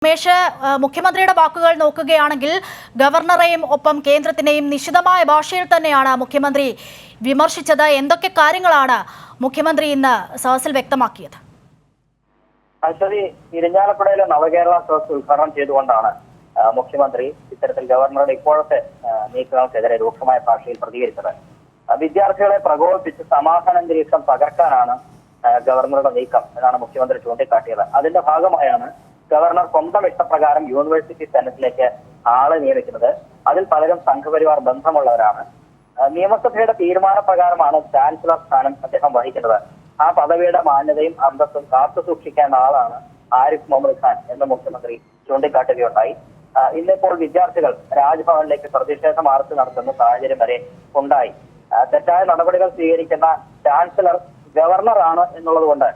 രമേശ്, മുഖ്യമന്ത്രിയുടെ വാക്കുകൾ നോക്കുകയാണെങ്കിൽ ഗവർണറെയും ഒപ്പം കേന്ദ്രത്തിനെയും നിശിതമായ ഭാഷയിൽ തന്നെയാണ് മുഖ്യമന്ത്രി വിമർശിച്ചത്. എന്തൊക്കെ കാര്യങ്ങളാണ് മുഖ്യമന്ത്രി ഇന്ന് സദസ്സിൽ വ്യക്തമാക്കിയത്? അശ്വതി, ഇരിഞ്ഞാലക്കുടയിലെ നവകേരള സദസ് ഉദ്ഘാടനം ചെയ്തുകൊണ്ടാണ് മുഖ്യമന്ത്രി ഇത്തരത്തിൽ ഗവർണറുടെ ഇപ്പോഴത്തെ നീക്കങ്ങൾക്കെതിരെ രൂക്ഷമായ ഭാഷയിൽ പ്രതികരിച്ചത്. വിദ്യാർത്ഥികളെ പ്രകോപിപ്പിച്ച് സമാധാനാന്തരീക്ഷം തകർക്കാനാണ് ഗവർണറുടെ നീക്കം എന്നാണ് മുഖ്യമന്ത്രി ചൂണ്ടിക്കാട്ടിയത്. അതിന്റെ ഭാഗമായാണ് ഗവർണർ സ്വന്തം ഇഷ്ടപ്രകാരം യൂണിവേഴ്സിറ്റി സെനറ്റിലേക്ക് ആളെ നിയമിക്കുന്നത്. അതിൽ പലരും സംഘപരിവാർ ബന്ധമുള്ളവരാണ്. നിയമസഭയുടെ തീരുമാനപ്രകാരമാണ് ചാൻസലർ സ്ഥാനം അദ്ദേഹം വഹിക്കുന്നത്. ആ പദവിയുടെ മാന്യതയും അന്തസ്സും കാത്തു സൂക്ഷിക്കേണ്ട ആളാണ് ആരിഫ് മുഹമ്മദ് ഖാൻ എന്ന് മുഖ്യമന്ത്രി ചൂണ്ടിക്കാട്ടുകയുണ്ടായി. ഇന്നിപ്പോൾ വിദ്യാർത്ഥികൾ രാജ്ഭവനിലേക്ക് പ്രതിഷേധ മാർച്ച് നടത്തുന്ന സാഹചര്യം വരെ ഉണ്ടായി. തെറ്റായ നടപടികൾ സ്വീകരിക്കുന്ന ചാൻസലർ ഗവർണറാണ് എന്നുള്ളത് കൊണ്ട്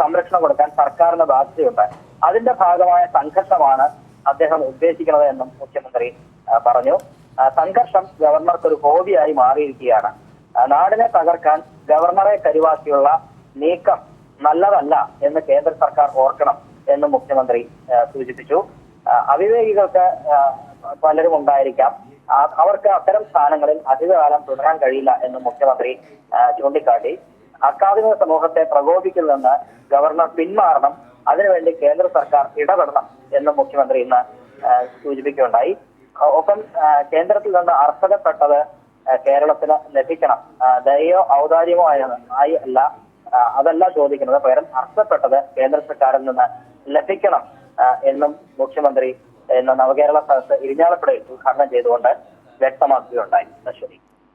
സംരക്ഷണം കൊടുക്കാൻ സർക്കാരിന് ബാധ്യതയുണ്ട്. അതിന്റെ ഭാഗമായ സംഘർഷമാണ് അദ്ദേഹം ഉദ്ദേശിക്കുന്നത് എന്നും മുഖ്യമന്ത്രി പറഞ്ഞു. സംഘർഷം ഗവർണർക്ക് ഒരു ഹോബിയായി മാറിയിരിക്കുകയാണ്. നാടിനെ തകർക്കാൻ ഗവർണറെ കരുവാക്കിയുള്ള നീക്കം നല്ലതല്ല എന്ന് കേന്ദ്ര സർക്കാർ ഓർക്കണം എന്നും മുഖ്യമന്ത്രി സൂചിപ്പിച്ചു. അവിവേകികൾക്ക് പലരും ഉണ്ടായിരിക്കാം, അവർക്ക് അത്തരം സ്ഥാനങ്ങളിൽ അധികകാലം തുടരാൻ കഴിയില്ല എന്നും മുഖ്യമന്ത്രി ചൂണ്ടിക്കാട്ടി. അക്കാദമിക സമൂഹത്തെ പ്രകോപിക്കുന്നതെന്ന് ഗവർണർ പിന്മാറണം, അതിനുവേണ്ടി കേന്ദ്ര സർക്കാർ ഇടപെടണം എന്നും മുഖ്യമന്ത്രി ഇന്ന് സൂചിപ്പിക്കുകയുണ്ടായി. ഒപ്പം കേന്ദ്രത്തിൽ നിന്ന് അർഹതപ്പെട്ടത് കേരളത്തിന് ലഭിക്കണം, ദയോ ഔദാര്യമോ ആയി അല്ല, അതല്ല ചോദിക്കുന്നത്, പകരം അർഹതപ്പെട്ടത് കേന്ദ്ര സർക്കാരിൽ നിന്ന് ലഭിക്കണം എന്നും മുഖ്യമന്ത്രി ഇന്ന് നവകേരള സദസ് ഇരിഞ്ഞാലക്കുടയിൽ ഉദ്ഘാടനം ചെയ്തുകൊണ്ട് വ്യക്തമാക്കുകയുണ്ടായി. അശ്വതി.